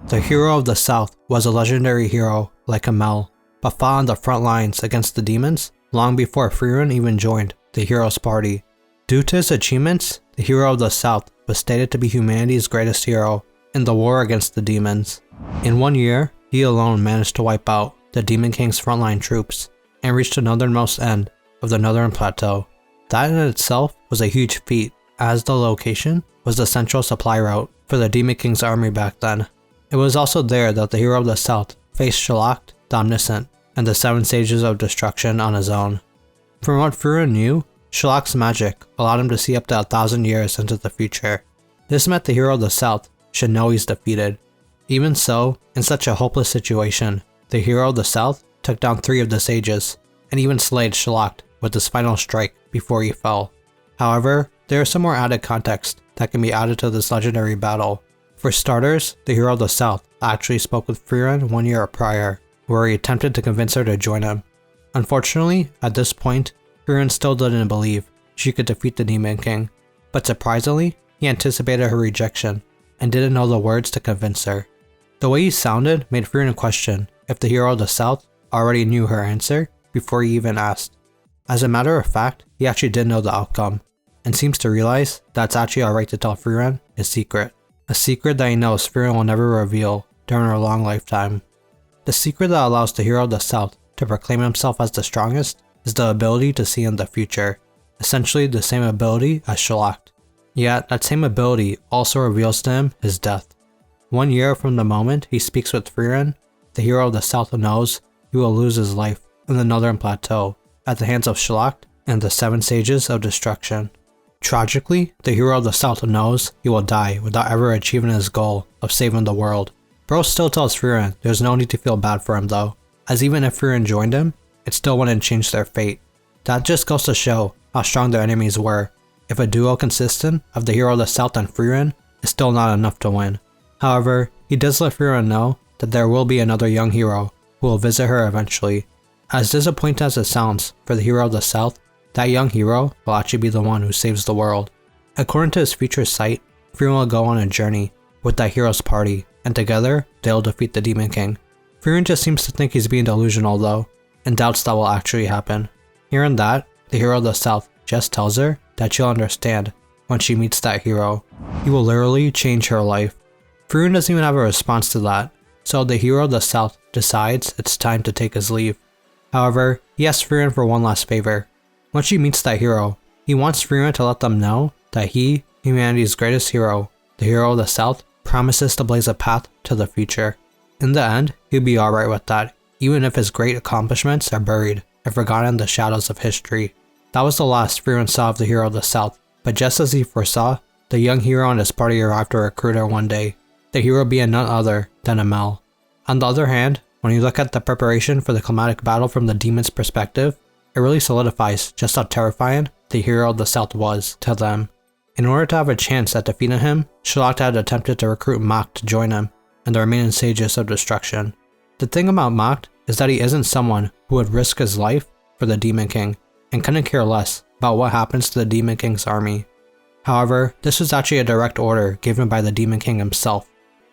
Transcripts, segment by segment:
The hero of the South was a legendary hero like Amel, but fought on the front lines against the demons long before Frieren even joined the hero's party. Due to his achievements, the hero of the South was stated to be humanity's greatest hero in the war against the demons. In 1 year, he alone managed to wipe out the Demon King's frontline troops and reach the northernmost end of the Northern Plateau. That in itself was a huge feat, as the location was the central supply route for the Demon King's army back then. It was also there that the hero of the South faced Schlacht, the Omniscient, and the 7 Sages of Destruction on his own. From what Frieren knew, Schlacht's magic allowed him to see up to 1,000 years into the future. This meant the hero of the South should know he's defeated. Even so, in such a hopeless situation, the hero of the South took down 3 of the sages, and even slayed Schlacht with his final strike before he fell. However, there is some more added context that can be added to this legendary battle. For starters, the hero of the South actually spoke with Frieren 1 year prior, where he attempted to convince her to join him. Unfortunately, at this point, Frieren still didn't believe she could defeat the Demon King, but surprisingly, he anticipated her rejection and didn't know the words to convince her. The way he sounded made Frieren question if the hero of the South already knew her answer before he even asked. As a matter of fact, he actually did know the outcome, and seems to realize that it's actually alright to tell Frieren his secret. A secret that he knows Frieren will never reveal during her long lifetime. The secret that allows the hero of the South to proclaim himself as the strongest is the ability to see in the future, essentially the same ability as Schlacht. Yet, that same ability also reveals to him his death. 1 year from the moment he speaks with Frieren, the hero of the South knows he will lose his life in the Northern Plateau at the hands of Schlacht and the 7 Sages of Destruction. Tragically, the hero of the South knows he will die without ever achieving his goal of saving the world. Bro still tells Frieren there's no need to feel bad for him though, as even if Frieren joined him, it still wouldn't change their fate. That just goes to show how strong their enemies were. If a duo consistent of the hero of the South and Frieren is still not enough to win. However, he does let Frieren know that there will be another young hero who will visit her eventually. As disappointing as it sounds for the hero of the South, that young hero will actually be the one who saves the world. According to his future sight, Frieren will go on a journey with that hero's party, and together, they'll defeat the Demon King. Frieren just seems to think he's being delusional though, and doubts that will actually happen. Hearing that, the hero of the South just tells her that she'll understand when she meets that hero. He will literally change her life. Frieren doesn't even have a response to that, so the hero of the South decides it's time to take his leave. However, he asks Frieren for one last favor. When she meets that hero, he wants Frieren to let them know that he, humanity's greatest hero, the hero of the South, promises to blaze a path to the future. In the end, he'll be alright with that, even if his great accomplishments are buried and forgotten in the shadows of history. That was the last Frieren saw of the hero of the South, but just as he foresaw, the young hero and his party arrived to recruit her one day, the hero being none other than Amel. On the other hand, when you look at the preparation for the climatic battle from the demon's perspective, it really solidifies just how terrifying the hero of the South was to them. In order to have a chance at defeating him, Schlacht had attempted to recruit Mach to join him and the remaining Sages of Destruction. The thing about Mach is that he isn't someone who would risk his life for the Demon King, and couldn't care less about what happens to the Demon King's army. However, this was actually a direct order given by the Demon King himself,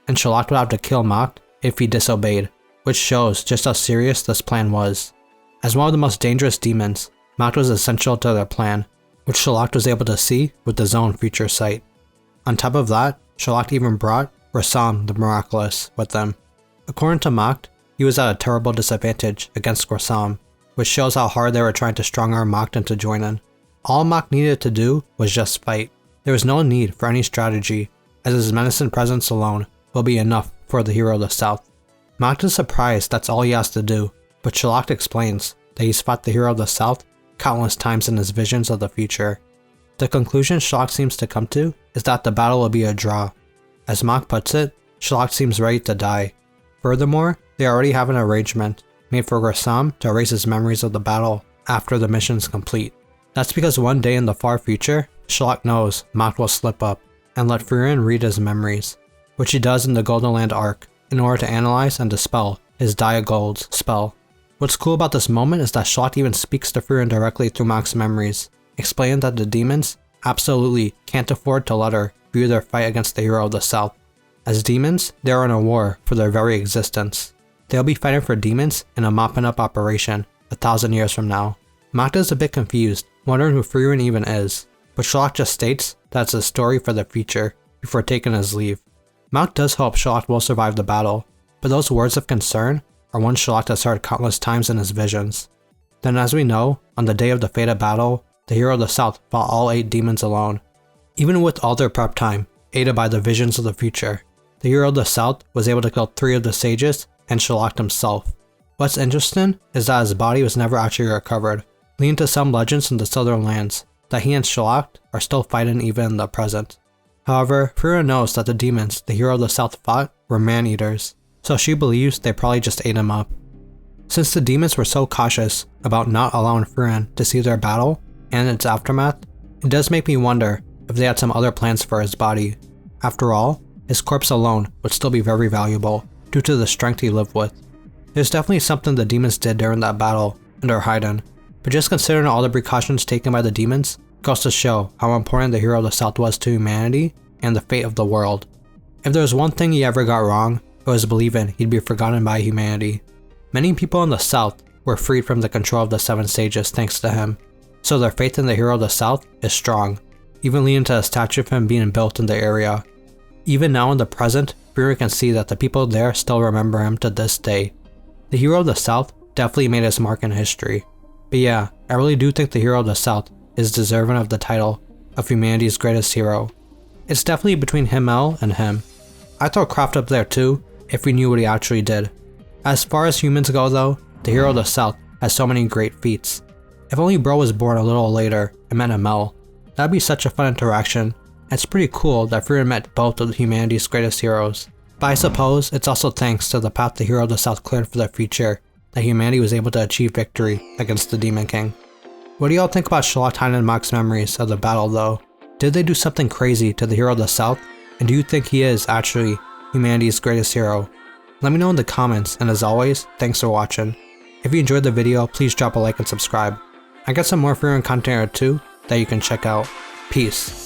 and Schlacht would have to kill Mach if he disobeyed, which shows just how serious this plan was. As one of the most dangerous demons, Mach was essential to their plan, which Schlacht was able to see with his own future sight. On top of that, Schlacht even brought Gorsam the Miraculous with them. According to Mach, he was at a terrible disadvantage against Gorsam, which shows how hard they were trying to strong-arm Mach into joining. All Mach needed to do was just fight. There was no need for any strategy, as his menacing presence alone will be enough for the hero of the South. Mach is surprised that's all he has to do, but Schlacht explains that he's fought the hero of the South countless times in his visions of the future. The conclusion Schlacht seems to come to is that the battle will be a draw. As Mach puts it, Schlacht seems ready to die. Furthermore, they already have an arrangement made for Gorsam to erase his memories of the battle after the mission's complete. That's because one day in the far future, Schlacht knows Mach will slip up and let Frieren read his memories, which he does in the Golden Land arc in order to analyze and dispel his Diagold's spell. What's cool about this moment is that Schlacht even speaks to Frieren directly through Mach's memories, explaining that the demons absolutely can't afford to let her view their fight against the hero of the South. As demons, they are in a war for their very existence. They'll be fighting for demons in a mopping up operation 1,000 years from now. Magda is a bit confused, wondering who Frieren even is, but Schlacht just states that it's a story for the future before taking his leave. Mount does hope Schlacht will survive the battle, but those words of concern are ones Schlacht has heard countless times in his visions. Then, as we know, on the day of the fated battle, the hero of the South fought all 8 demons alone. Even with all their prep time, aided by the visions of the future, the hero of the South was able to kill 3 of the sages and Schlacht himself. What's interesting is that his body was never actually recovered, leading to some legends in the southern lands that he and Schlacht are still fighting even in the present. However, Frieren knows that the demons the hero of the South fought were man-eaters, so she believes they probably just ate him up. Since the demons were so cautious about not allowing Frieren to see their battle and its aftermath, it does make me wonder if they had some other plans for his body. After all, his corpse alone would still be very valuable due to the strength he lived with. There's definitely something the demons did during that battle and are hiding, but just considering all the precautions taken by the demons goes to show how important the hero of the South was to humanity and the fate of the world. If there was one thing he ever got wrong, it was believing he'd be forgotten by humanity. Many people in the South were freed from the control of the 7 sages thanks to him, so their faith in the hero of the South is strong, even leading to a statue of him being built in the area. Even now in the present, Frieren can see that the people there still remember him to this day. The hero of the South definitely made his mark in history. But yeah, I really do think the hero of the South is deserving of the title of humanity's greatest hero. It's definitely between Himmel and him. I'd throw Kraft up there too, if we knew what he actually did. As far as humans go though, the hero of the South has so many great feats. If only Bro was born a little later and met Himmel, that'd be such a fun interaction. It's pretty cool that Frieren met both of humanity's greatest heroes. But I suppose it's also thanks to the path the hero of the South cleared for the future that humanity was able to achieve victory against the Demon King. What do y'all think about Schlacht and Mag's memories of the battle though? Did they do something crazy to the hero of the South? And do you think he is actually humanity's greatest hero? Let me know in the comments, and as always, thanks for watching. If you enjoyed the video, please drop a like and subscribe. I got some more Frieren content here too that you can check out. Peace.